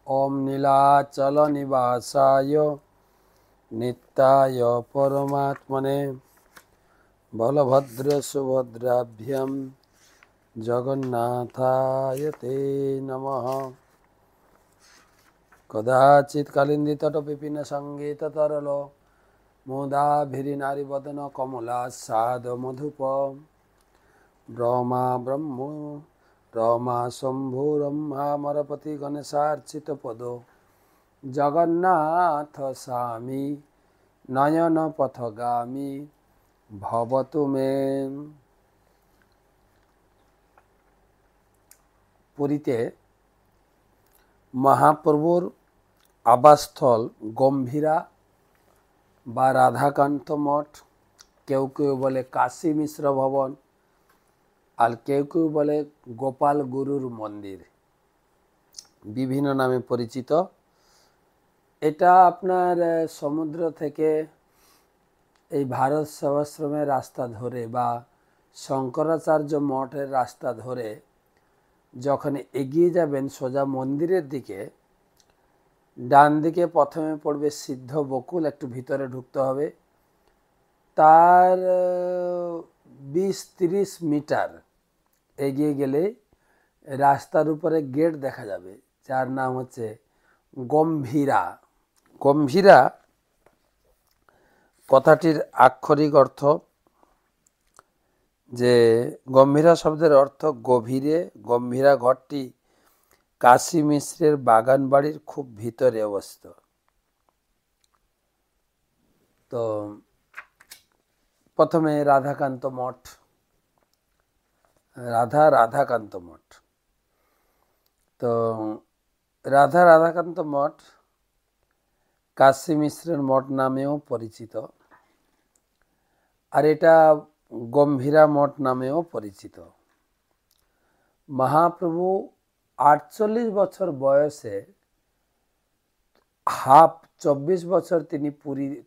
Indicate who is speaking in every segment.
Speaker 1: ओम नीलाचल निवासाय नित्याय परमात्मने बलभद्र सुभद्राभ्यां जगन्नाथाय ते नमः। कदाचित् कालिन्दितटविपिन संगीत तरलो मुदाभिरिनारिवदन कमलासाद मधुप ब्रह्मा ब्रह्मो रमा शम्भुरम्हामरपति गणेशार्चित पदो जगन्नाथ स्वामी नयन पथगामी भवतु मे। पुरीते महाप्रभुर आवासस्थल गम्भीरा बा राधाकान्त मठ, केउ केउ बोले काशी मिश्र भवन और केउ केउ बोले गोपाल गुरुर मंदिर, विभिन्न नामे परिचित। এটা আপনার সমুদ্র থেকে এই ভারত সেবাশ্রমের রাস্তা ধরে বা শঙ্করাচার্য মঠের রাস্তা ধরে যখন এগিয়ে যাবেন সোজা মন্দিরের দিকে, ডান দিকে প্রথমে পড়বে সিদ্ধ বকুল, একটু ভিতরে ঢুকতে হবে। তার 20-30 মিটার এগিয়ে গেলে রাস্তার উপরে গেট দেখা যাবে, যার নাম হচ্ছে গম্ভীরা। গম্ভীরা কথাটির আক্ষরিক অর্থ যে গম্ভীরা শব্দের অর্থ গভীরে। গম্ভীরা ঘরটি কাশী মিশ্রের বাগান বাড়ির খুব ভিতরে অবস্থিত। তো প্রথমে রাধাকান্ত মঠ, রাধাকান্ত মঠ। তো রাধাকান্ত মঠ কাশী মিশ্রের মঠ নামেও পরিচিত, আর এটা গম্ভীরা মঠ নামেও পরিচিত। মহাপ্রভু 48 বছর বয়সে হাফ 24 বছর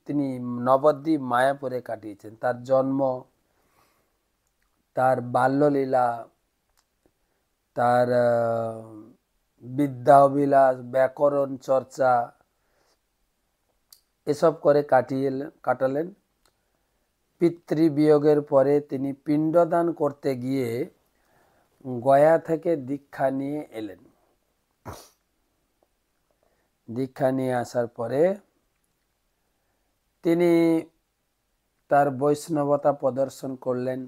Speaker 1: তিনি নবদ্বীপ মায়াপুরে কাটিয়েছেন। তার জন্ম, তার বাল্যলীলা, তার বিদ্যা অভিলাষ, ব্যাকরণ চর্চা এসব করে কাটালেন। পিতৃবিয়োগের পরে তিনি পিণ্ডদান করতে গিয়ে গয়া থেকে দীক্ষা নিয়ে এলেন। দীক্ষা নিয়ে আসার পরে তিনি তার বৈষ্ণবতা প্রদর্শন করলেন,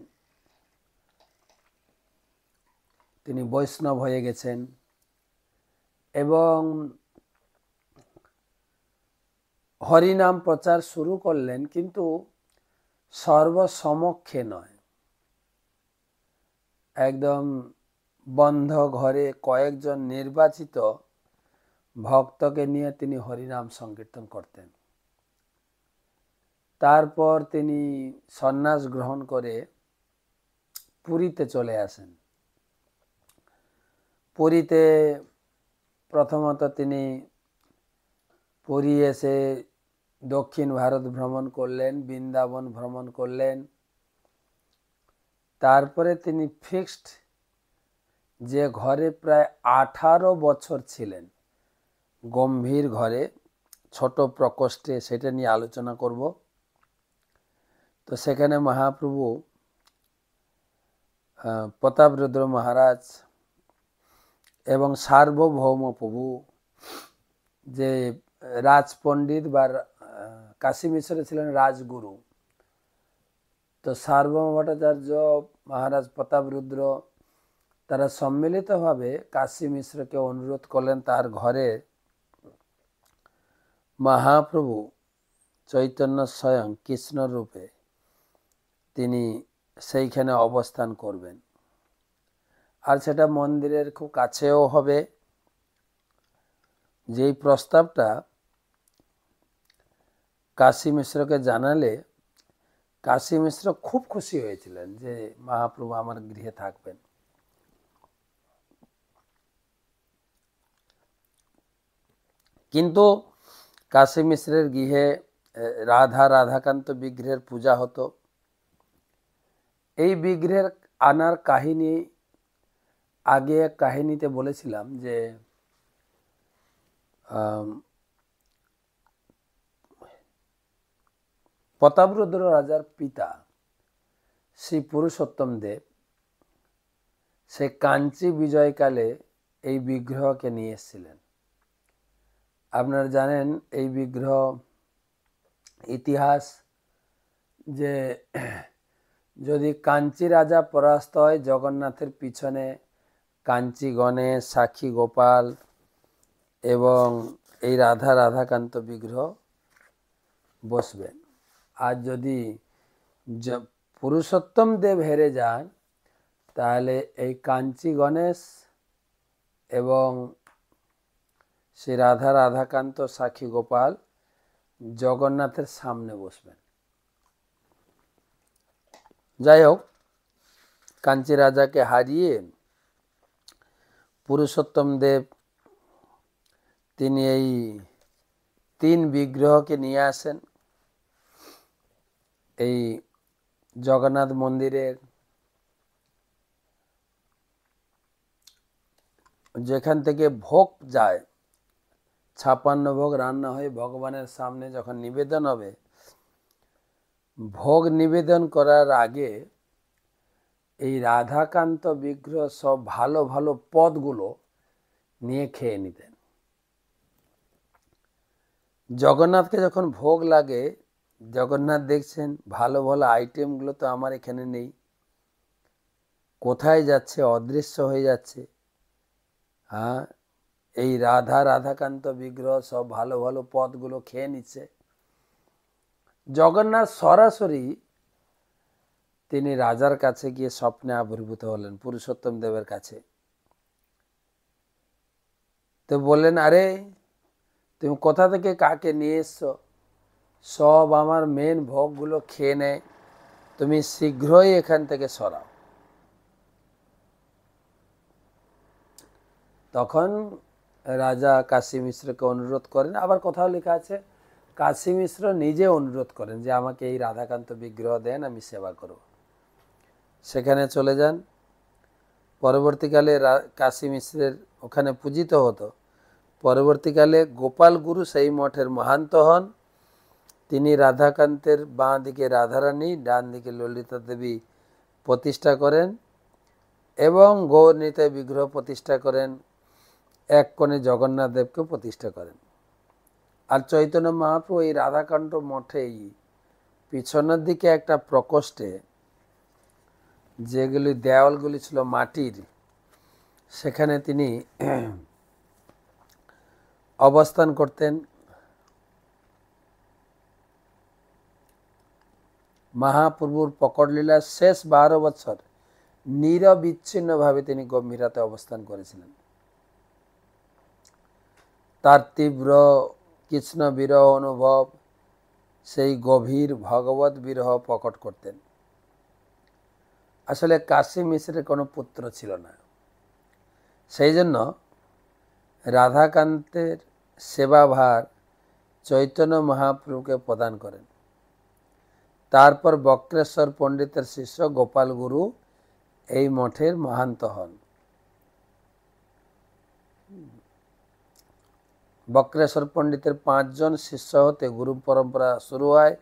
Speaker 1: তিনি বৈষ্ণব হয়ে গেছেন এবং হরিনাম প্রচার শুরু করলেন, কিন্তু সর্বসমক্ষে নয়, একদম বন্ধ ঘরে কয়েকজন নির্বাচিত ভক্তকে নিয়ে তিনি হরিনাম সংকীর্তন করতেন। তারপর তিনি সন্ন্যাস গ্রহণ করে পুরীতে চলে আসেন। পুরীতে প্রথমত তিনি পুরী এসে দক্ষিণ ভারত ভ্রমণ করলেন, বৃন্দাবন ভ্রমণ করলেন। তারপরে তিনি ফিক্সড যে ঘরে প্রায় 18 বছর ছিলেন, গম্ভীর ঘরে, ছোট প্রকোষ্ঠে, সেটা নিয়ে আলোচনা করব। তো সেখানে মহাপ্রভু প্রতাপরুদ্র মহারাজ এবং সার্বভৌম প্রভু, যে রাজপণ্ডিত বা কাশী মিশ্রে ছিলেন রাজগুরু, তো সার্বভৌম ভট্টাচার্য, মহারাজ প্রতাপরুদ্র, তারা সম্মিলিতভাবে কাশী মিশ্রকে অনুরোধ করলেন তার ঘরে মহাপ্রভু চৈতন্য স্বয়ং কৃষ্ণ রূপে তিনি সেইখানে অবস্থান করবেন, আর সেটা মন্দিরের খুব কাছেও হবে। যেই প্রস্তাবটা কাশী মিশ্রকে জানালে কাশী মিশ্র খুব খুশি হয়েছিলেন যে মহাপ্রভু আমার গৃহে থাকবেন। কিন্তু কাশী মিশ্রের গৃহে রাধাকান্ত বিগ্রহের পূজা হতো। এই বিগ্রহের আনার কাহিনী আগে এক কাহিনীতে বলেছিলাম যে প্রতাপরুদ্র রাজার পিতা শ্রী পুরুষোত্তম দেব সে কাঞ্চি বিজয়কালে এই বিগ্রহকে নিয়ে এসেছিলেন। আপনারা জানেন এই বিগ্রহ ইতিহাস যে যদি কাঞ্চি রাজা পরাস্ত হয়, জগন্নাথের পিছনে কাঞ্চি গণেশ, সাক্ষী গোপাল এবং এই রাধাকান্ত বিগ্রহ বসবেন। আর যদি পুরুষোত্তম দেব হেরে যান, তাহলে এই কাঞ্চি গণেশ এবং শ্রী রাধাকান্ত, সাক্ষী গোপাল জগন্নাথের সামনে বসবেন। যাই হোক, কাঞ্চি রাজাকে হারিয়ে পুরুষোত্তম দেব তিনি এই 3 বিগ্রহকে নিয়ে আসেন এই জগন্নাথ মন্দিরের যেখান থেকে ভোগ যায়, 56 ভোগ রান্না হয়ে ভগবানের সামনে যখন নিবেদন হবে, ভোগ নিবেদন করার আগে এই রাধাকান্ত বিগ্রহ সব ভালো ভালো পদগুলো নিয়ে খেয়ে নিতেন। জগন্নাথকে যখন ভোগ লাগে, জগন্নাথ দেখছেন ভালো ভালো আইটেমগুলো তো আমার এখানে নেই, কোথায় যাচ্ছে, অদৃশ্য হয়ে যাচ্ছে। হ্যাঁ, এই রাধাকান্ত বিগ্রহ সব ভালো ভালো পদগুলো খেয়ে নিচ্ছে। জগন্নাথ সরাসরি তিনি রাজার কাছে গিয়ে স্বপ্নে আবির্ভূত হলেন, পুরুষোত্তম দেবের কাছে। তো বললেন, আরে তুমি কোথা থেকে কাকে নিয়ে এসছো? সব আমার মেন ভোগগুলো খেয়ে নেয়, তুমি শীঘ্রই এখান থেকে সরাও। তখন রাজা কাশী মিশ্রকে অনুরোধ করেন, আবার কোথাও লেখা আছে কাশী মিশ্র নিজে অনুরোধ করেন যে আমাকে এই রাধাকান্ত বিগ্রহ দেন, আমি সেবা করব। সেখানে চলে যান। পরবর্তীকালে কাশী মিশ্রের ওখানে পূজিত হতো। পরবর্তীকালে গোপাল গুরু সেই মঠের মহান্ত হন। তিনি রাধাকান্তের বাঁ দিকে রাধারানী, ডান দিকে ললিতা দেবী প্রতিষ্ঠা করেন এবং গৌরনীতায় বিগ্রহ প্রতিষ্ঠা করেন, এক কোণে জগন্নাথ দেবকে প্রতিষ্ঠা করেন। আর চৈতন্য মহাপ্রভু এই রাধাকান্ত মঠেই পিছনের দিকে একটা প্রকোষ্ঠে, যেগুলি দেওয়ালগুলি ছিল মাটির, সেখানে তিনি অবস্থান করতেন। মহাপ্রভুর পকড়লীলার শেষ 12 বছর নিরবিচ্ছিন্নভাবে তিনি গম্ভীরাতে অবস্থান করেছিলেন। তার তীব্র কৃষ্ণ বিরহ অনুভব সেই গভীর ভগবত বিরহ প্রকট করতেন। আসলে কাশী মিশ্রের কোনো পুত্র ছিল না, সেই জন্য রাধাকান্তের সেবাভার চৈতন্য মহাপ্রভুকে প্রদান করেন। তারপর বক্রেশ্বর পণ্ডিতের শিষ্য গোপাল গুরু এই মঠের মহান্ত হন। বক্রেশ্বর পণ্ডিতের 5 জন শিষ্য হতে গুরু পরম্পরা শুরু হয়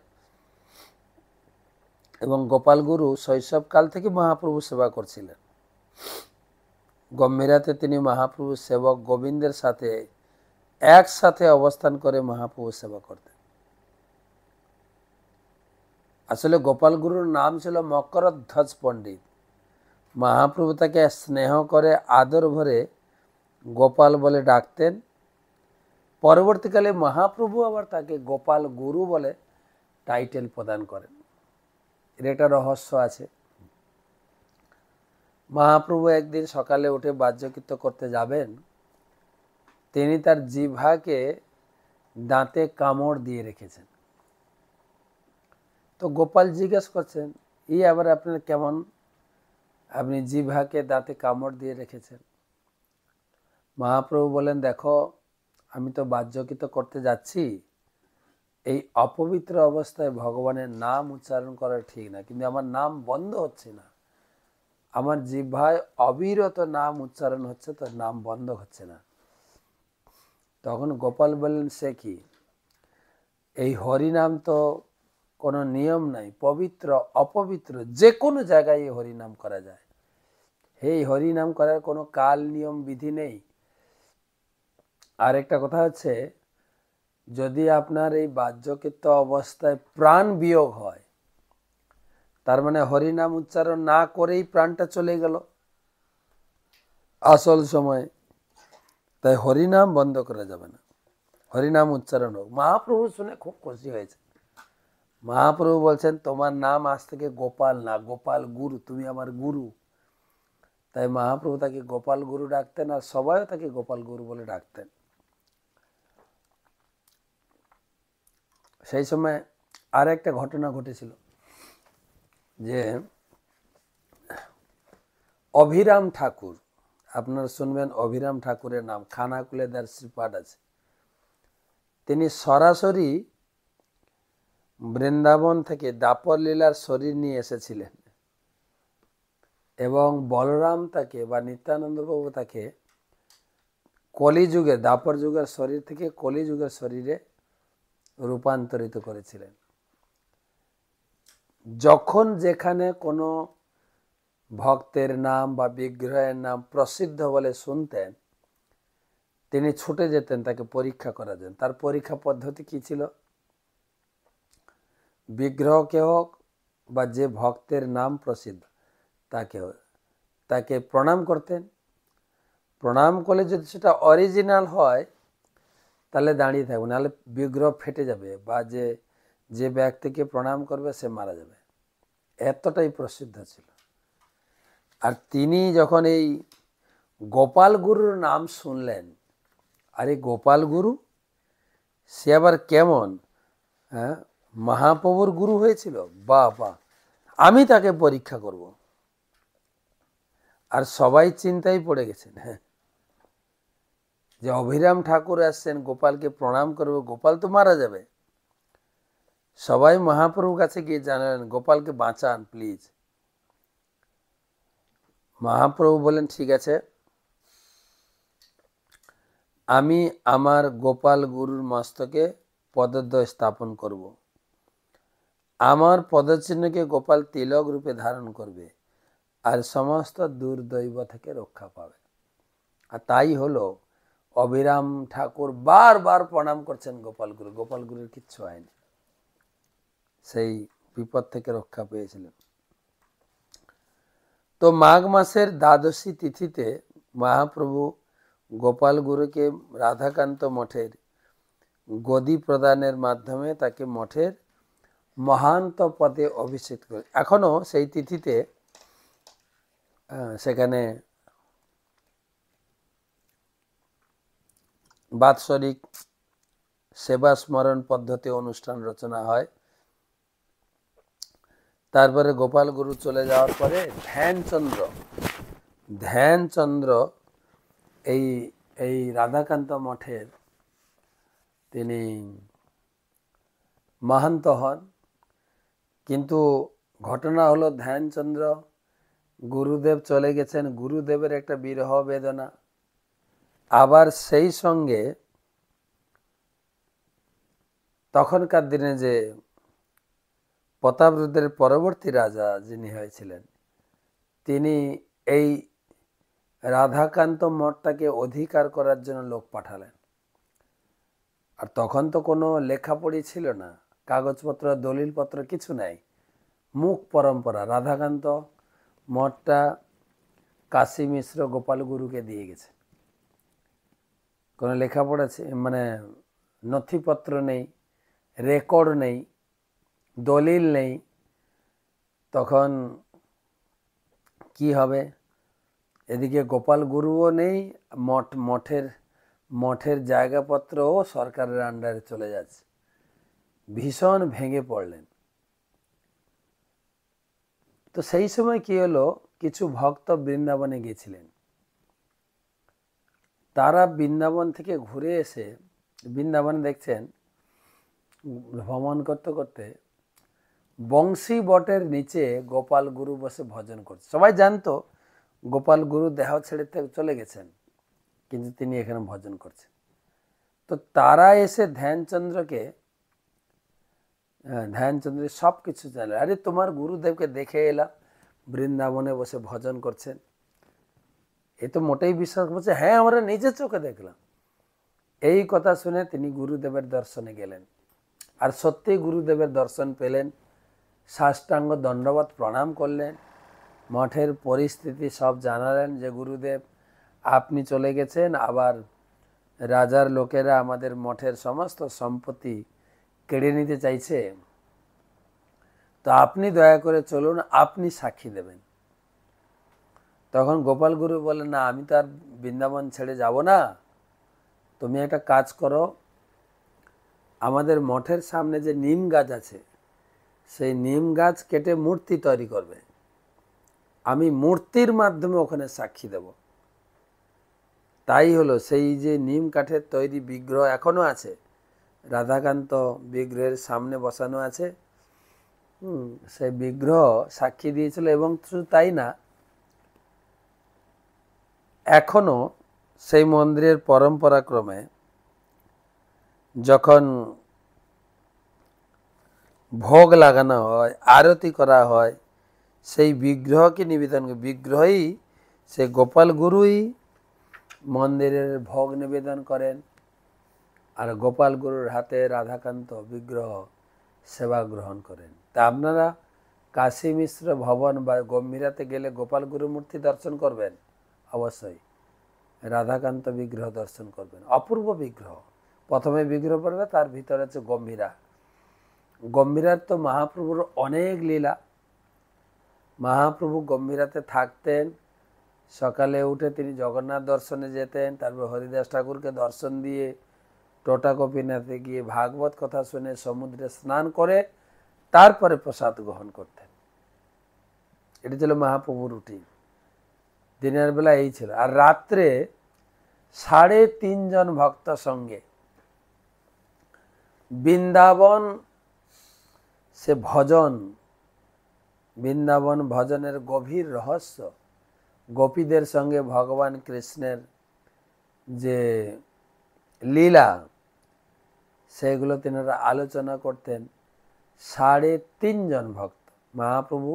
Speaker 1: এবং গোপাল গুরু শৈশবকাল থেকে মহাপ্রভু সেবা করছিলেন। গম্ভীরাতে তিনি মহাপ্রভু সেবক গোবিন্দের সাথে একসাথে অবস্থান করে মহাপ্রভু সেবা করতেন। আসলে গোপাল গুরুর নাম ছিল মকরধ্বজ পণ্ডিত। মহাপ্রভু তাকে স্নেহ করে আদর ভরে গোপাল বলে ডাকতেন। পরবর্তীকালে মহাপ্রভু আবার তাকে গোপাল গুরু বলে টাইটেল প্রদান করেন। এর একটা রহস্য আছে। মহাপ্রভু একদিন সকালে উঠে বাহ্যকৃত্য করতে যাবেন, তিনি তার জিহ্বাকে দাঁতে কামড় দিয়ে রেখেছেন। তো গোপাল জিজ্ঞেস করছেন, আবার আপনার কেমন, আপনি জিহ্বাকে দাঁতে কামড় দিয়ে রেখেছেন? মহাপ্রভু বলেন, দেখো আমি তো বাহ্যকৃত্য করতে যাচ্ছি, এই অপবিত্র অবস্থায় ভগবানের নাম উচ্চারণ করা ঠিক না, কিন্তু আমার নাম বন্ধ হচ্ছে না, আমার জিহ্বায় অবিরত নাম উচ্চারণ হচ্ছে, তো নাম বন্ধ হচ্ছে না। তখন গোপাল বললেন, সে কি, এই হরিনাম তো কোনো নিয়ম নাই, পবিত্র অপবিত্র যে কোনো জায়গায় এই হরিনাম করা যায়, এই হরিনাম করার কোনো কাল নিয়ম বিধি নেই। আর একটা কথা হচ্ছে, যদি আপনার এই বাহ্যকৃত অবস্থায় প্রাণ বিয়োগ হয়, তার মানে হরিনাম উচ্চারণ না করেই প্রাণটা চলে গেল আসল সময়, তাই হরিনাম বন্ধ করা যাবে না, হরিনাম উচ্চারণ হোক। মহাপ্রভু শুনে খুব খুশি হয়েছে। মহাপ্রভু বলছেন, তোমার নাম আজ থেকে গোপাল না, গোপাল গুরু, তুমি আমার গুরু। তাই মহাপ্রভু তাকে গোপাল গুরু ডাকতেন, আর সবাইও তাকে গোপাল গুরু বলে ডাকতেন। সেই সময় আর একটা ঘটনা ঘটেছিল, যে অভিরাম ঠাকুর, আপনারা শুনবেন অভিরাম ঠাকুরের নাম, খানাকুলে তার শ্রীপাঠ আছে। তিনি সরাসরি বৃন্দাবন থেকে দাপর লীলার শরীর নিয়ে এসেছিলেন, এবং বলরাম তাকে বা নিত্যানন্দ প্রভু তাকে কলিযুগে, দাপর যুগের শরীর থেকে কলিযুগের শরীরে রূপান্তরিত করেছিলেন। যখন যেখানে কোনো ভক্তের নাম বা বিগ্রহের নাম প্রসিদ্ধ বলে শুনতেন, তিনি ছুটে যেতেন তাকে পরীক্ষা করার জন্য। তার পরীক্ষা পদ্ধতি কি ছিল? বিগ্রহকে হোক বা যে ভক্তের নাম প্রসিদ্ধ তাকে প্রণাম করতেন। প্রণাম করলে যদি সেটা অরিজিনাল হয় তাহলে দাঁড়িয়ে থাকবে, নাহলে বিগ্রহ ফেটে যাবে, বা যে ব্যক্তিকে প্রণাম করবে সে মারা যাবে, এতটাই প্রসিদ্ধ ছিল। আর তিনি যখন এই গোপাল গুরুর নাম শুনলেন, আরে গোপাল গুরু, সে আবার কেমন, হ্যাঁ, মহাপ্রভুর গুরু হয়েছিল, বাহ বাহ, আমি তাকে পরীক্ষা করব। আর সবাই চিন্তায় পড়ে গেছেন, হ্যাঁ, যে অভিরাম ঠাকুর আসছেন, গোপালকে প্রণাম করবে, গোপাল তো মারা যাবে। সবাই মহাপ্রভুর কাছে গিয়ে জানালেন, গোপালকে বাঁচান প্লিজ। মহাপ্রভু বলেন, ঠিক আছে, আমি আমার গোপাল গুরুর মস্তকে পদদ্বয় স্থাপন করব, আমার পদচিহ্নকে গোপাল তিলক রূপে ধারণ করবে, আর সমস্ত দুর্দৈব থেকে রক্ষা পাবে। আর তাই হলো, অভিরাম ঠাকুর বারবার প্রণাম করছেন গোপাল গুরু, গোপাল গুরুর কিচ্ছু হয়নি, সেই বিপদ থেকে রক্ষা পেয়েছিলেন। তো মাঘ মাসের দ্বাদশী তিথিতে মহাপ্রভু গোপাল গুরুকে রাধাকান্ত মঠের গদি প্রদানের মাধ্যমে তাকে মঠের মহান্ত পদে অভিষেক করে। এখনো সেই তিথিতে সেখানে বাৎসরিক সেবা স্মরণ পদ্ধতি অনুষ্ঠান রচনা হয়। তারপরে গোপাল গুরু চলে যাওয়ার পরে ধ্যানচন্দ্র এই রাধাকান্ত মঠের তিনি মাহান্ত হন। কিন্তু ঘটনা হলো, ধ্যানচন্দ্র, গুরুদেব চলে গেছেন, গুরুদেবের একটা বিরহ বেদনা, আবার সেই সঙ্গে তখনকার দিনে যে প্রতাপরুদ্রের পরবর্তী রাজা যিনি হয়েছিলেন, তিনি এই রাধাকান্ত মঠটাকে অধিকার করার জন্য লোক পাঠালেন। আর তখন তো কোনো লেখাপড়ি ছিল না, কাগজপত্র দলিলপত্র কিছু নাই, মুখ পরম্পরা। রাধাকান্ত মঠটা কাশী মিশ্র গোপাল গুরুকে দিয়ে গেছে, কোনো লেখাপড়া মানে নথিপত্র নেই, রেকর্ড নেই, দলিল নেই। তখন কি হবে? এদিকে গোপাল গুরুও নেই, মঠের জায়গাপত্রও সরকারের আন্ডারে চলে যাচ্ছে। ভীষণ ভেঙে পড়লেন। তো সেই সময় কি হলো, কিছু ভক্ত বৃন্দাবনে গিয়েছিলেন। তারা বৃন্দাবন থেকে ঘুরে এসে, বৃন্দাবনে দেখছেন ভ্রমণ করতে করতে বংশী বটের নিচে গোপাল গুরু বসে ভজন করছে। সবাই জানতো গোপাল গুরু দেহ ছেড়ে চলে গেছেন, কিন্তু তিনি এখানে ভজন করছেন। তো তারা এসে ধ্যানচন্দ্রকে ধ্যানচন্দ্রের সব কিছু জানে। আরে তোমার গুরুদেবকে দেখে এলাম বৃন্দাবনে বসে ভজন করছেন, এ তো মোটেই বিশ্বাস করছে। হ্যাঁ, আমরা নিজের চোখে দেখলাম। এই কথা শুনে তিনি গুরুদেবের দর্শনে গেলেন, আর সত্যি গুরুদেবের দর্শন পেলেন। সাষ্টাঙ্গ দণ্ডবত প্রণাম করলেন, মঠের পরিস্থিতি সব জানালেন যে গুরুদেব আপনি চলে গেছেন, আবার রাজার লোকেরা আমাদের মঠের সমস্ত সম্পত্তি কেড়ে নিতে চাইছে, তো আপনি দয়া করে চলুন, আপনি সাক্ষী দেবেন। তখন গোপাল গুরু বলেন, না, আমি তো আর বৃন্দাবন ছেড়ে যাব না, তুমি একটা কাজ করো, আমাদের মঠের সামনে যে নিম গাছ আছে সেই নিম গাছ কেটে মূর্তি তৈরি করবে, আমি মূর্তির মাধ্যমে ওখানে সাক্ষী দেব। তাই হলো, সেই যে নিম কাঠের তৈরি বিগ্রহ এখনো আছে, রাধাকান্ত বিগ্রহের সামনে বসানো আছে। সেই বিগ্রহ সাক্ষী দিয়েছিল। এবং শুধু তাই না, এখনো সেই মন্দিরের পরম্পরাক্রমে যখন ভোগ লাগানো হয়, আরতি করা হয়, সেই বিগ্রহকে নিবেদন, বিগ্রহই সে গোপাল গুরুই মন্দিরের ভোগ নিবেদন করেন, আর গোপাল গুরুর হাতে রাধাকান্ত বিগ্রহ সেবা গ্রহণ করেন। তা আপনারা কাশী মিশ্র ভবন বা গম্ভীরাতে গেলে গোপাল গুরু মূর্তি দর্শন করবেন, অবশ্যই রাধাকান্ত বিগ্রহ দর্শন করবেন। অপূর্ব বিগ্রহ। প্রথমে বিগ্রহ পড়বে, তার ভিতরে হচ্ছে গম্ভীরা। গম্ভীরার তো মহাপ্রভুর অনেক লীলা। মহাপ্রভু গম্ভীরাতে থাকতেন, সকালে উঠে তিনি জগন্নাথ দর্শনে যেতেন, তারপর হরিদাস ঠাকুরকে দর্শন দিয়ে টোটা গোপীনাথে গিয়ে ভাগবত কথা শুনে সমুদ্রে স্নান করে তারপরে প্রসাদ গ্রহণ করতেন। এটি ছিল মহাপ্রভুর রুটিন। দিনের বেলা এই ছিল। আর রাত্রে 3.5 জন ভক্ত সঙ্গে বৃন্দাবন সে ভজন, বৃন্দাবন ভজনের গভীর রহস্য, গোপীদের সঙ্গে ভগবান কৃষ্ণের যে লীলা, সেগুলো তিনারা আলোচনা করতেন। 3.5 জন ভক্ত, মহাপ্রভু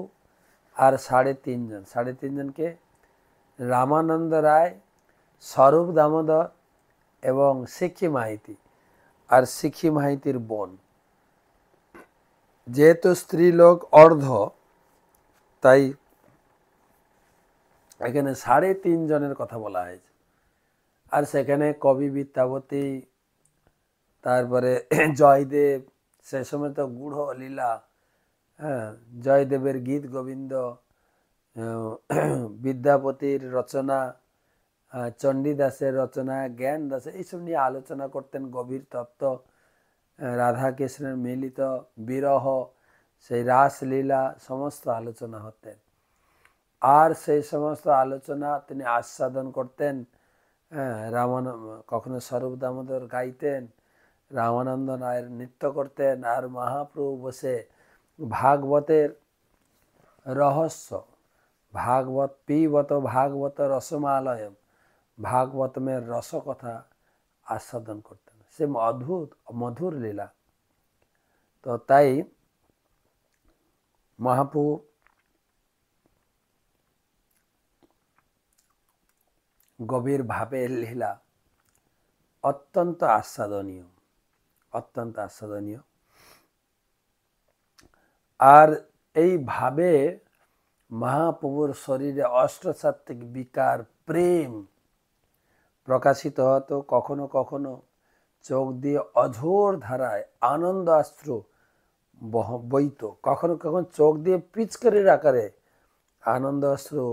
Speaker 1: আর 3.5 জন। 3.5 জনকে রামানন্দ রায়, স্বরূপ দামোদর এবং সিক্কি মাইতি, আর সিক্কি মাইতির বোন। যেহেতু স্ত্রীলোক অর্ধ, তাই এখানে 3.5 জনের কথা বলা হয়েছে। আর সেখানে কবি বিদ্যাপতি, তারপরে জয়দেব, সে সময় তো গূঢ় লীলা, হ্যাঁ, জয়দেবের গীত গোবিন্দ, বিদ্যাপতির রচনা, চণ্ডীদাসের রচনা, জ্ঞান দাসের, এইসব নিয়ে আলোচনা করতেন। গভীর তত্ত্ব, রাধা কৃষ্ণের মিলিত বিরহ, সেই রাসলীলা, সমস্ত আলোচনা হতেন। আর সেই সমস্ত আলোচনা তিনি আস্বাদন করতেন। কখনো স্বরূপ দামোদর গাইতেন, রামানন্দ রায়ের নৃত্য করতেন, আর মহাপ্রভু বসে ভাগবতের রহস্য, ভাগবত পিবত ভাগবত রসমালয়ম, ভাগবতমের রসকথা আস্বাদন করতেন। সে অদ্ভুত মধুর লীলা। তো তাই মহাপ্রভু গভীর ভাবের লীলা অত্যন্ত আস্বাদনীয়, অত্যন্ত আস্বাদনীয়। আর এই ভাবে মহাপ্রভুর শরীরে অষ্টসাত্ত্বিক বিকার, প্রেম প্রকাশিত হতো। কখনো কখনো চোখ দিয়ে অঝোর ধারায় আনন্দ অশ্রু বইত, কখনো কখনো চোখ দিয়ে পিচকারির আকারে আনন্দ অশ্রু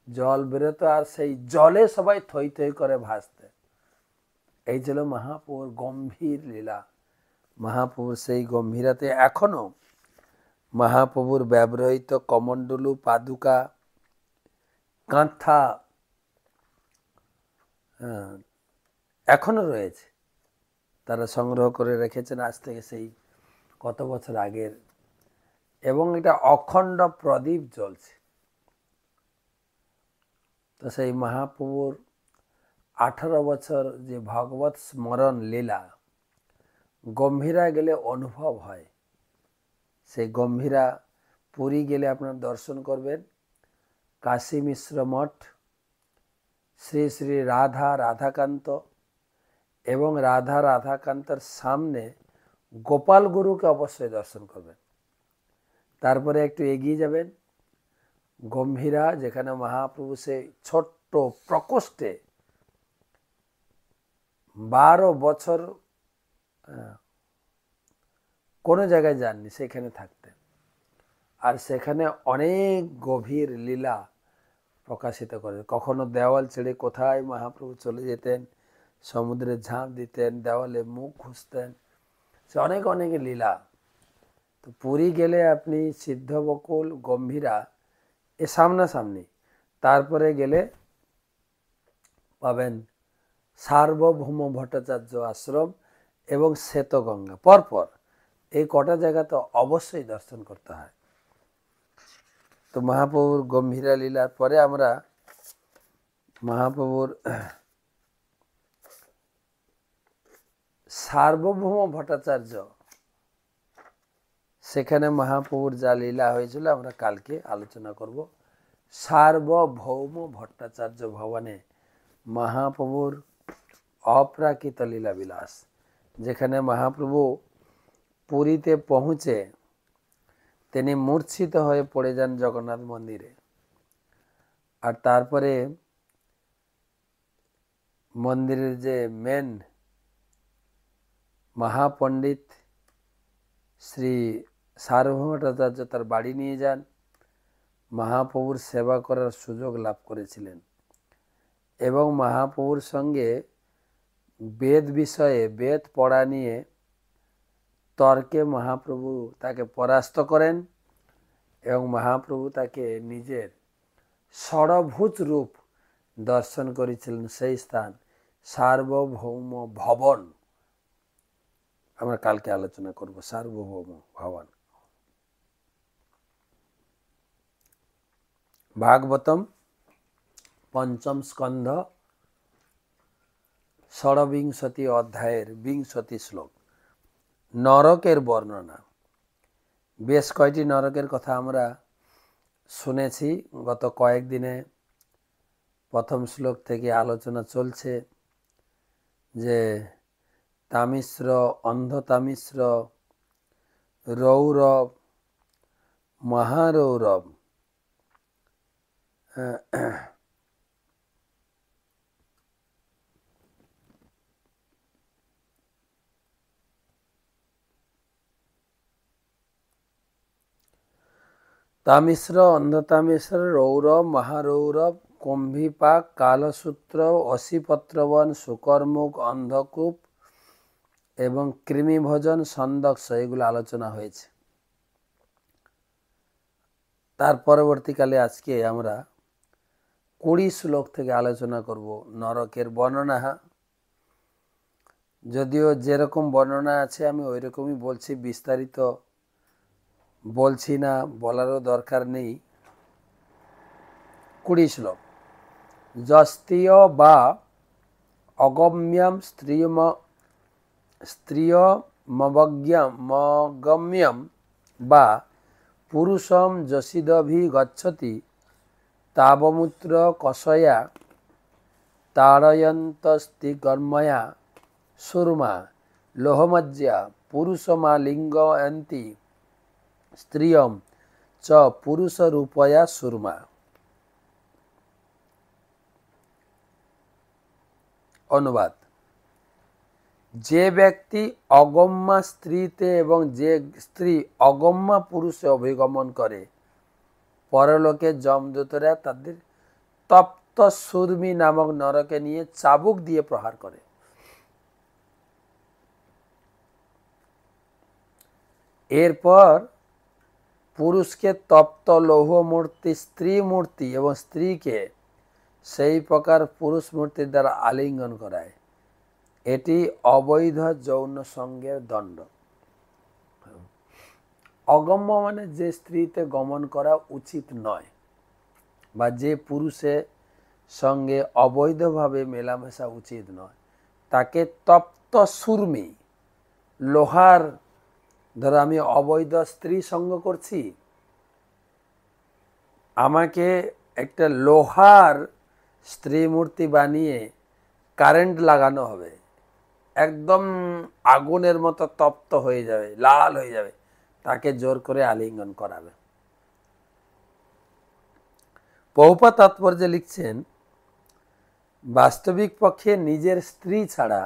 Speaker 1: জল বেরোতো, আর সেই জলে সবাই থই থই করে ভাসতে। এই ছিল মহাপ্রভুর গম্ভীর লীলা। মহাপ্রভুর সেই গম্ভীরাতে এখনো মহাপ্রভুর ব্যবহৃত কমণ্ডলু, পাদুকা, কাঁথা এখনো রয়েছে। তারা সংগ্রহ করে রেখেছেন আজ থেকে সেই কত বছর আগের, এবং এটা অখণ্ড প্রদীপ জ্বলছে। তো সেই মহাপ্রভুর 18 বছর যে ভগবত স্মরণ লীলা গম্ভীরা গেলে অনুভব হয়, সেই গম্ভীরা পুরী গেলে আপনার দর্শন করবেন। কাশী মিশ্র মঠ, শ্রী শ্রী রাধা রাধাকান্ত এবং রাধা রাধাকান্তর সামনে গোপাল গুরুকে অবশ্যই দর্শন করবেন। তারপরে একটু এগিয়ে যাবেন, গম্ভীরা যেখানে মহাপ্রভু সেই ছোট্ট প্রকোষ্ঠে 12 বছর কোনো জায়গায় যাননি, সেখানে থাকতেন। আর সেখানে অনেক গভীর লীলা প্রকাশিত করে। কখনো দেওয়াল ছেড়ে কোথায় মহাপ্রভু চলে যেতেন, সমুদ্রে ঝাঁপ দিতেন, দেওয়ালে মুখ ঘুষতেন, সে অনেক অনেক লীলা। তো পুরী গেলে আপনি সিদ্ধবকুল গম্ভীরা এ সামনাসামনি। তারপরে গেলে পাবেন সার্বভৌম ভট্টাচার্য আশ্রম এবং শ্বেতগঙ্গা। পরপর এই কটা জায়গা তো অবশ্যই দর্শন করতে হয়। তো মহাপ্রভুর গম্ভীরা লীলার পরে আমরা মহাপ্রভুর সার্বভৌম ভট্টাচার্য, সেখানে মহাপ্রভুর যা লীলা হয়েছিল আমরা কালকে আলোচনা করব। সার্বভৌম ভট্টাচার্য ভবনে মহাপ্রভুর অপ্রাকৃত লীলা বিলাস, যেখানে মহাপ্রভু পুরীতে পৌঁছে তিনি মূর্ছিত হয়ে পড়ে যান জগন্নাথ মন্দিরে। আর তারপরে মন্দিরের যে মেন মহাপণ্ডিত শ্রী সার্বভৌম ভট্টাচার্য তার বাড়ি নিয়ে যান, মহাপ্রভুর সেবা করার সুযোগ লাভ করেছিলেন এবং মহাপ্রভুর সঙ্গে বেদ বিষয়ে, বেদ পড়া নিয়ে তর্কে মহাপ্রভু তাকে পরাস্ত করেন এবং মহাপ্রভু তাকে নিজের ষড়ভুজ রূপ দর্শন করেছিলেন। সেই স্থান সার্বভৌম ভবন আমরা কালকে আলোচনা করব। সার্বভৌম ভবন। ভাগবতম পঞ্চম স্কন্ধ ষড়বিংশতি অধ্যায়ের 20 শ্লোক, নরকের বর্ণনা। বেশ কয়টি নরকের কথা আমরা শুনেছি গত কয়েকদিনে। প্রথম শ্লোক থেকে আলোচনা চলছে যে তামিশ্র, অন্ধ তামিশ্র, রৌরব, মহারৌরব, তামিশ্র, অন্ধতামিশ্র, রৌরব, মহারৌরব, কুম্ভীপাক, কালসূত্র, অসিপত্রবন, শুকরমুখ, অন্ধকূপ এবং কৃমিভোজন, সন্দক্ষ, এগুলো আলোচনা হয়েছে। তার পরবর্তীকালে আজকে আমরা 20 শ্লোক থেকে আলোচনা করব নরকের বর্ণনা। যদিও যেরকম বর্ণনা আছে আমি ওই রকমই বলছি, বিস্তারিত বলছি না, বলারও দরকার নেই। 20 শ্লোক। যস্তীয় বা অগম্যম স্ত্রিয়মগম্যম বা পুরুষম যশিদভি গচ্ছতি তাবমূত্র কষয়া তাড়য়ন্তস্তিকর্ময়া সুরমা লোহমজ্জা পুরুষমা লিঙ্গয়ন্তি স্ত্রিয়ম চ পুরুষরূপয়া সুরমা। অনুবাদ: যে ব্যক্তি অগম্যা স্ত্রীতে এবং যে স্ত্রী অগম্যা পুরুষে অভিগমন করে, পরলোকে যমদূতরা তাদের তপ্ত সুরমি নামক নরকে নিয়ে চাবুক দিয়ে প্রহার করে। এরপর পুরুষকে তপ্ত লৌহ মূর্তি, স্ত্রী মূর্তি এবং স্ত্রীকে সেই প্রকার পুরুষ মূর্তির দ্বারা আলিঙ্গন করায়। এটি অবৈধ যৌন সঙ্গের দণ্ড। অগম্য মানে যে স্ত্রীতে গমন করা উচিত নয় বা যে পুরুষে সঙ্গে অবৈধভাবে মেলামেশা উচিত নয়। তাকে তপ্ত সুরমি, লোহার, ধরো আমি অবৈধ স্ত্রী সঙ্গ করছি, আমাকে একটা লোহার স্ত্রী মূর্তি বানিয়ে কারেন্ট লাগানো হবে, একদম আগুনের মতো তপ্ত হয়ে যাবে, লাল হয়ে যাবে, তাকে জোর করে আলিঙ্গন করাবে। প্রভুপাদ তাৎপর্যে লিখছেন, বাস্তবিক পক্ষে নিজের স্ত্রী ছাড়া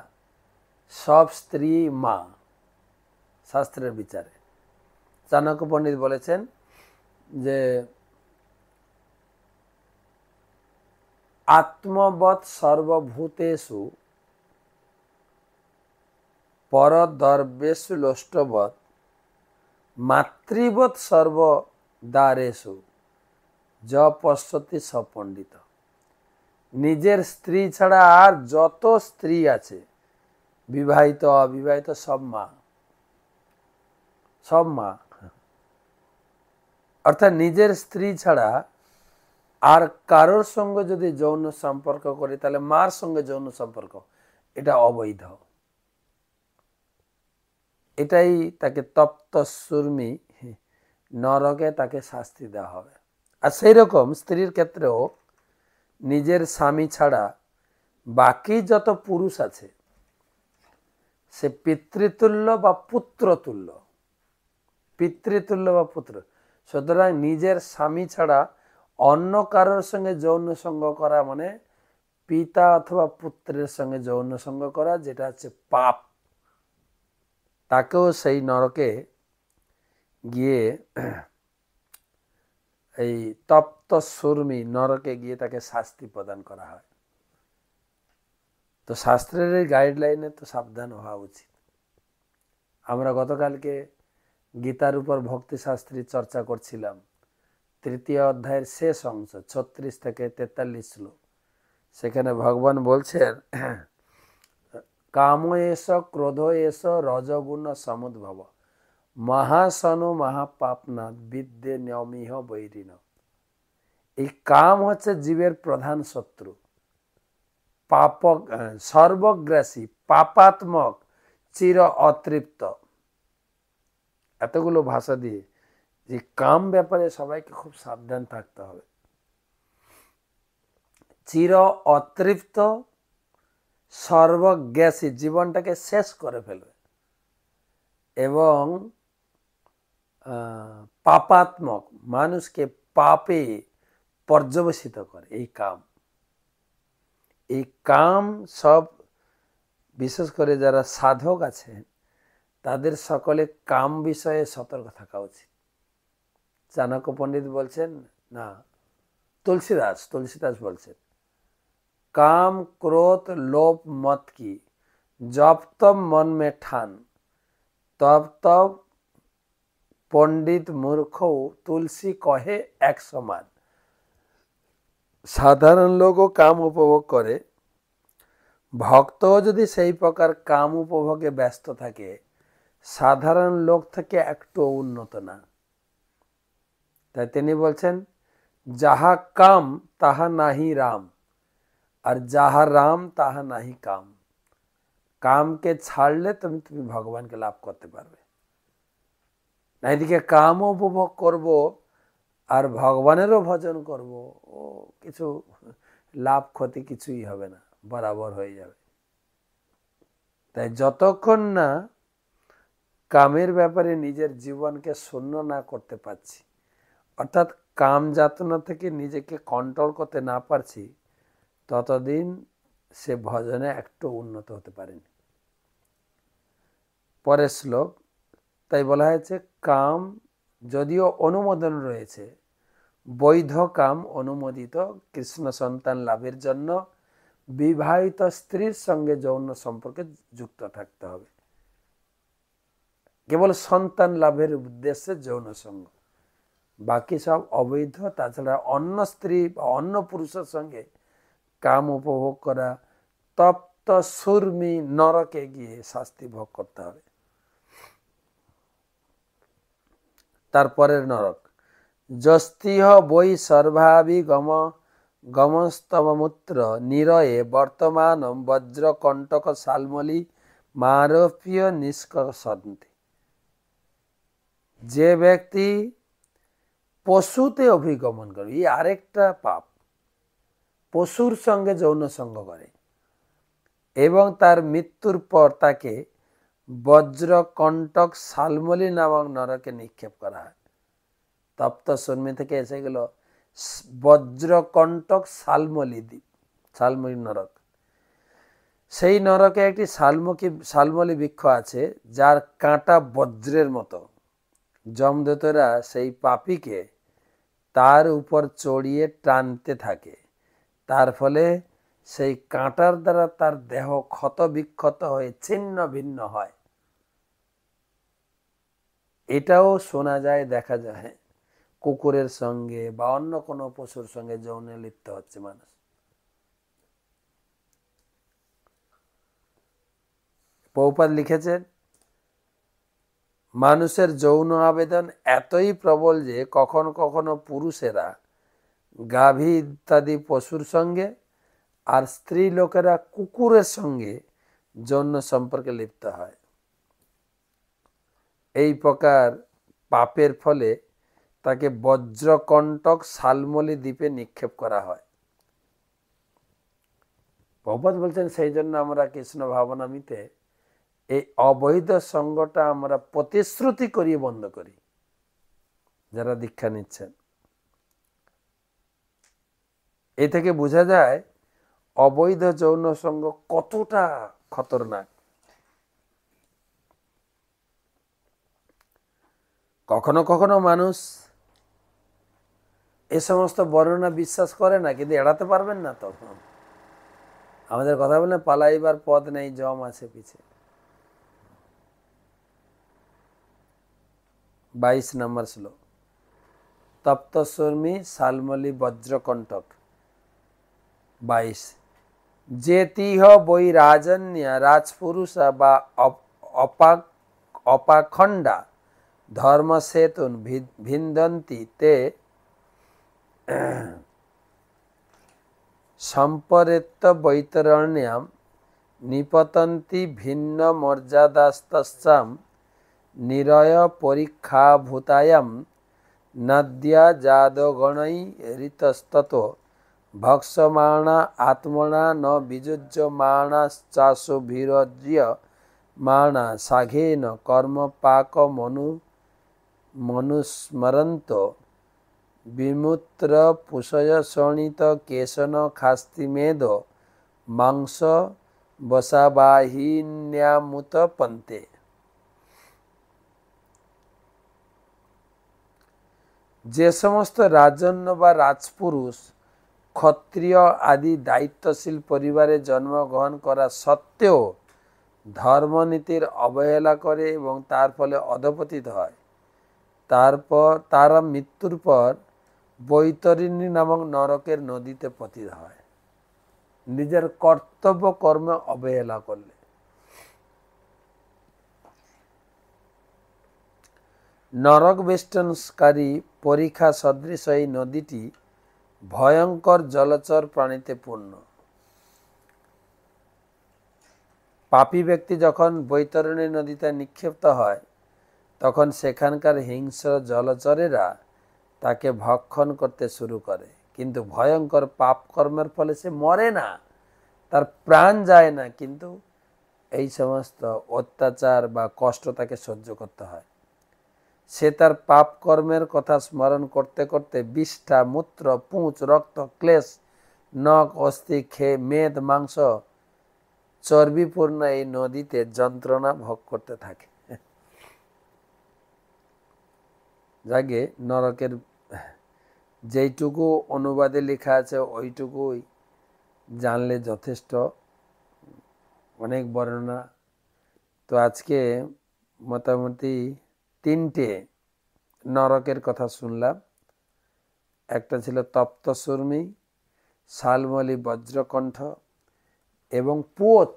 Speaker 1: সব স্ত্রী মা, শাস্ত্রের বিচারে। চাণক্য পণ্ডিত বলেছেন যে আত্মবৎ সর্বভূতেষু পরদ্রব্যেষু লোষ্টবৎ মাতৃবৎ সর্বদ্বারেষু য পশ্যতি সপণ্ডিত। নিজের স্ত্রী ছাড়া আর যত স্ত্রী আছে, বিবাহিত অবিবাহিত, সব মা, সব মা। অর্থাৎ নিজের স্ত্রী ছাড়া আর কারোর সঙ্গে যদি যৌন সম্পর্ক করি তাহলে মার সঙ্গে যৌন সম্পর্ক, এটা অবৈধ। এটাই তাকে তপ্ত সুরমি, নরকে তাকে শাস্তি দেওয়া হবে। আর সেই রকম স্ত্রীর ক্ষেত্রেও নিজের স্বামী ছাড়া বাকি যত পুরুষ আছে, সে পিতৃতুল্য বা পুত্রতুল্য, পিতৃতুল্য বা পুত্র। সুতরাং নিজের স্বামী ছাড়া অন্য কারোর সঙ্গে যৌন সঙ্গ করা মানে পিতা অথবা পুত্রের সঙ্গে যৌন সঙ্গ করা, যেটা হচ্ছে পাপ। তাকেও সেই নরকে গিয়ে, এই তপ্ত সুরমি নরকে গিয়ে তাকে শাস্তি প্রদান করা হয়। তো শাস্ত্রের এই গাইডলাইনে তো সাবধান হওয়া উচিত। আমরা গতকালকে গীতার উপর ভক্তি শাস্ত্রী চর্চা করছিলাম, 3য় অধ্যায়ের শেষ অংশ 36 থেকে 43 শ্লোক। সেখানে ভগবান বলছেন, কাম এস ক্রোধ এস রজগুণ সমুদ্ভব মহাসনো মহাপাপনাথ বিদ্যে নিয়মিহ বৈরিণ। এই কাম হচ্ছে জীবের প্রধান শত্রু, পাপক, সর্বগ্রাসী, পাপাত্মক, চির অতৃপ্ত। এতগুলো ভাষা দিয়ে যে কাম ব্যাপারে সবাইকে খুব সাবধান থাকতে হবে। চির অতৃপ্ত, সর্বগ্রাসী, জীবনটাকে শেষ করে ফেলবে, এবং পাপাত্মক, মানুষকে পাপে পর্যবসিত করে। এই কাম, এই কাম সব, বিশেষ করে যারা সাধক আছে তাদের সকলে কাম বিষয়ে সতর্ক থাকা উচিত। চাণক্য পণ্ডিত বলছেন, না, তুলসীদাস বলছেন, কাম ক্রোধ লোভ মত কি जब तब मन में ठान तब तब पंडित मूर्ख तुलसी कहे एक समान। সাধারণ লোকও কাম উপভোগ করে, ভক্তও যদি সেই প্রকার কাম উপভোগে ব্যস্ত থাকে, সাধারণ লোক থেকে একটু উন্নত না। তাই তিনি বলছেন, যাহা কাম তাহা নাহি রাম, আর যাহা রাম তাহা নাহি কাম। কামকে ছাড়লে তুমি ভগবানকে লাভ করতে পারবে না। এদিকে কামও উপভোগ করব আর ভগবানেরও ভজন করব, ও কিছু লাভ ক্ষতি কিছুই হবে না, বরাবর হয়ে যাবে। তাই যতক্ষণ না কামের ব্যাপারে নিজের জীবনকে শূন্য না করতে পারছি, অর্থাৎ কাম যাতনা থেকে নিজেকে কন্ট্রোল করতে না পারছি, ততদিন সে ভজনে একটু উন্নত হতে পারেনি। পরের শ্লোক, তাই বলা হয়েছে কাম যদিও অনুমোদন রয়েছে, বৈধ কাম অনুমোদিত কৃষ্ণ সন্তান লাভের জন্য বিবাহিত স্ত্রীর সঙ্গে যৌন সম্পর্কে যুক্ত থাকতে হবে। কেবল সন্তান লাভের উদ্দেশ্যে যৌন সঙ্গ, বাকি সব অবৈধ। তাছাড়া অন্য স্ত্রী বা অন্য পুরুষের সঙ্গে কাম উপভোগ করা তপ্ত সুরমি নরকে গিয়ে শাস্তি ভোগ করতে হবে। তারপরের নরক, যস্তিহ বৈ সর্বাভিগম গমস্তমমূত্র নিরয়ে বর্তমান বজ্রকণ্টক শালমলি মারপ্রিয় নিষ্কর্ষন্তি। যে ব্যক্তি পশুতে অভিগমন করে, এই আরেকটা পাপ, পশুর সঙ্গে যৌন সঙ্গ করে এবং তার মৃত্যুর পর তাকে বজ্রকণ্টক শালমলি নামক নরকে নিক্ষেপ করা হয়। তপ্ত শর্মী থেকে এসে গেল বজ্রকণ্টক শালমলি দ্বীপ, শালমলি নরক। সেই নরকে একটি শালমলি বৃক্ষ আছে যার কাঁটা বজ্রের মতো। যমদূতরা সেই পাপীকে তার উপর চড়িয়ে টানতে থাকে, তার ফলে সেই কাঁটার দ্বারা তার দেহ ক্ষত বিক্ষত হয়ে ছিন্ন ভিন্ন হয়। এটাও শোনা যায়, দেখা যায় কুকুরের সঙ্গে বা অন্য কোনো পশুর সঙ্গে যৌনে লিপ্ত হচ্ছে মানুষ। প্রভুপাদ লিখেছেন, মানুষের যৌন আবেদন এতই প্রবল যে কখনো কখনো পুরুষেরা গাভী ইত্যাদি পশুর সঙ্গে আর স্ত্রী লোকেরা কুকুরের সঙ্গে যৌন সম্পর্কে লিপ্ত হয়। এই প্রকার পাপের ফলে তাকে বজ্রকণ্টক শালমলি দ্বীপে নিক্ষেপ করা হয়। প্রভুপাদ বলছেন, সেই জন্য আমরা কৃষ্ণ ভাবনামীতে এই অবৈধ সঙ্গটা আমরা প্রতিশ্রুতি করিয়ে বন্ধ করি যারা দীক্ষা নিচ্ছেন। এ থেকে বোঝা যায় অবৈধ যৌন সঙ্গ কতটা খতরনাক। কখনো কখনো মানুষ এ সমস্ত বর্ণনা বিশ্বাস করে না, কিন্তু এড়াতে পারবেন না। তখন আমাদের কথা বলে পালাইবার পথ নেই, জম আছে পিছে। 22 নম্বর শ্লোক, তপ্তশর্মী শালমলি বজ্রকণ্টক 22। যে তিহ বৈ রাজন্যা রাজপুরুষা বা অপাখণ্ডা ধর্মসেতুন ভিন্দন্তি তে সম্পরেত্ত বৈতরণ্যাম নিপতন্তি ভিন্ন মর্যাদাস্তস্যাম নিরয় পরীক্ষাভূতায়াম নদ্যা যাদগণৈ ঋতস্তত ভক্ষমাণা আত্মনা ন বিযুজ্যমাণাশ্চাশুভিরজ্য মাণা সাঘেন কর্মপাক মনুস্মরন্ত বিমূত্র পুষয় শোণিত কেশন খাস্তিমেদ মাংস বসাবাহিন্যামুত পন্তে। যে সমস্ত রাজন্য বা রাজপুরুষ ক্ষত্রিয় আদি দায়িত্বশীল পরিবারে জন্মগ্রহণ করা সত্ত্বেও ধর্মনীতির অবহেলা করে এবং তার ফলে অধঃপতিত হয়, তারপর তারা মৃত্যুর পর বৈতরণী নামক নরকের নদীতে পতিত হয়, নিজের কর্তব্য কর্মে অবহেলা করলে। নরক বেষ্টনকারী পরীক্ষা সদৃশ এই নদীটি ভয়ঙ্কর জলচর প্রাণীতে পূর্ণ। পাপী ব্যক্তি যখন বৈতরণী নদীতে নিক্ষিপ্ত হয়, তখন সেখানকার হিংস্র জলচরেরা তাকে ভক্ষণ করতে শুরু করে, কিন্তু ভয়ঙ্কর পাপ কর্মের ফলে সে মরে না, তার প্রাণ যায় না, কিন্তু এই সমস্ত অত্যাচার বা কষ্ট তাকে সহ্য করতে হয়। সে তার পাপ কর্মের কথা স্মরণ করতে করতে বিষ্ঠা, মূত্র, পুঁচ, রক্ত, ক্লেশ, নখ, অস্থি, মেদ, মাংস, চর্বিপূর্ণ এই নদীতে যন্ত্রণা ভোগ করতে থাকে। যাকে নরকের যেইটুকু অনুবাদে লেখা আছে ওইটুকুই জানলে যথেষ্ট, অনেক বর্ণনা। তো আজকে মোটামুটি 3টে নরকের কথা শুনলাম। একটা ছিল তপ্তশূর্মী, শালমলি বজ্রকণ্ঠ এবং পুয়ত,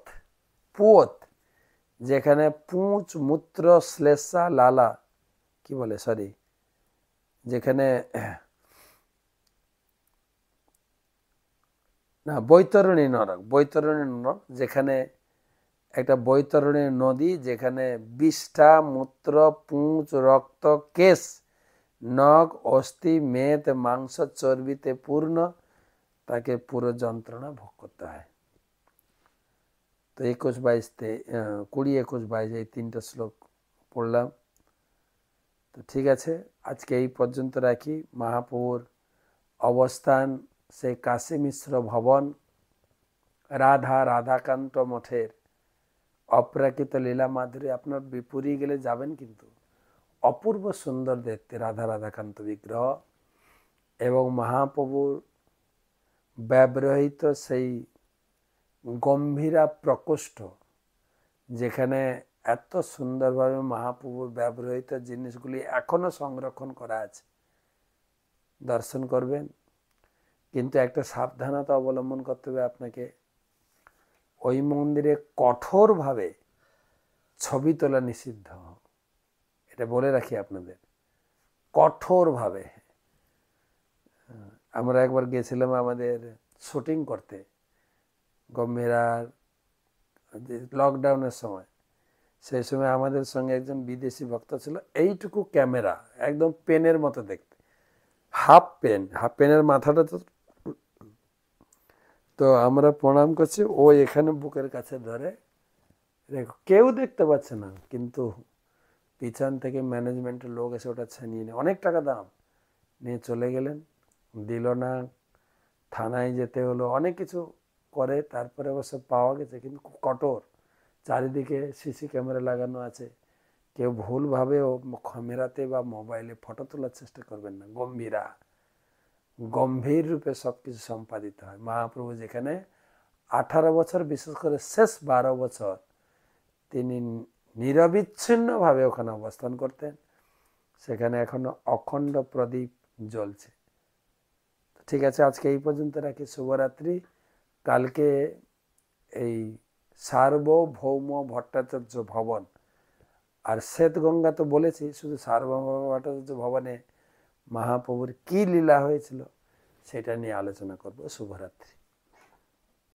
Speaker 1: যেখানে পুঁচ, মূত্র, শ্লেষা, লালা যেখানে না, বৈতরণী নরক, বৈতরণী নরক, যেখানে একটা বৈতরণী নদী, যেখানে বিষ্ঠা, মূত্র, পুঁজ, রক্ত, কেশ, নখ, অস্থি, মেদ, মাংস, চর্বিতে পূর্ণ, তাকে পুরো যন্ত্রণা ভোগ করতে হয়। তো 20, 21, 22 এই 3টা শ্লোক পড়লাম। তো ঠিক আছে, আজকে এই পর্যন্ত রাখি। মহাপ্রভুর অবস্থান সেই কাশী মিশ্র ভবন, রাধাকান্ত মঠের অপ্রাকৃত লীলা মাধুরী। আপনার পুরী গেলে যাবেন, কিন্তু অপূর্ব সুন্দর দেখতে রাধাকান্ত বিগ্রহ এবং মহাপ্রভুর ব্যবহৃত সেই গম্ভীরা প্রকোষ্ঠ, যেখানে এত সুন্দরভাবে মহাপ্রভুর ব্যবহৃত জিনিসগুলি এখনো সংরক্ষণ করা আছে, দর্শন করবেন। কিন্তু একটা সাবধানতা অবলম্বন করতে হবে আপনাকে। ওই মন্দিরে কঠোরভাবে ছবি তোলা নিষিদ্ধ, এটা বলে রাখি আপনাদের, কঠোরভাবে। আমরা একবার গেছিলাম আমাদের শুটিং করতে গম্ভীরার, লকডাউনের সময়। সেই সময় আমাদের সঙ্গে একজন বিদেশি ভক্ত ছিল, এইটুকু ক্যামেরা, একদম পেনের মতো দেখতে, হাফ পেনের মাথাটা তো। তো আমরা প্রণাম করছি, ও এখানে বুকের কাছে ধরে দেখো, কেউ দেখতে পাচ্ছে না, কিন্তু পিছন থেকে ম্যানেজমেন্টের লোক এসে ওটা ছিনিয়ে নিয়ে, অনেক টাকা দাম নিয়ে চলে গেলেন, দিল না, থানায় যেতে হলো, অনেক কিছু করে তারপরে অবশ্য পাওয়া গেছে। কিন্তু খুব কঠোর, চারিদিকে সিসি ক্যামেরা লাগানো আছে, কেউ ভুলভাবেও ক্যামেরাতে বা মোবাইলে ফটো তোলার চেষ্টা করবেন না। গম্ভীর রূপে সব কিছু সম্পাদিত হয়। মহাপ্রভু যেখানে 18 বছর, বিশেষ করে শেষ 12 বছর তিনি নিরবিচ্ছিন্নভাবে ওখানে অবস্থান করতেন, সেখানে এখনো অখণ্ড প্রদীপ জ্বলছে। ঠিক আছে, আজকে এই পর্যন্ত রাখি। শুভরাত্রি। কালকে এই সার্বভৌম ভট্টাচার্য ভবন আর শ্বেতগঙ্গা তো বলেছি, শুধু সার্বভৌম ভট্টাচার্য ভবনে মহাপ্রভুর কি লীলা হয়েছিল সেটা নিয়ে আলোচনা করব। শুভরাত্রি।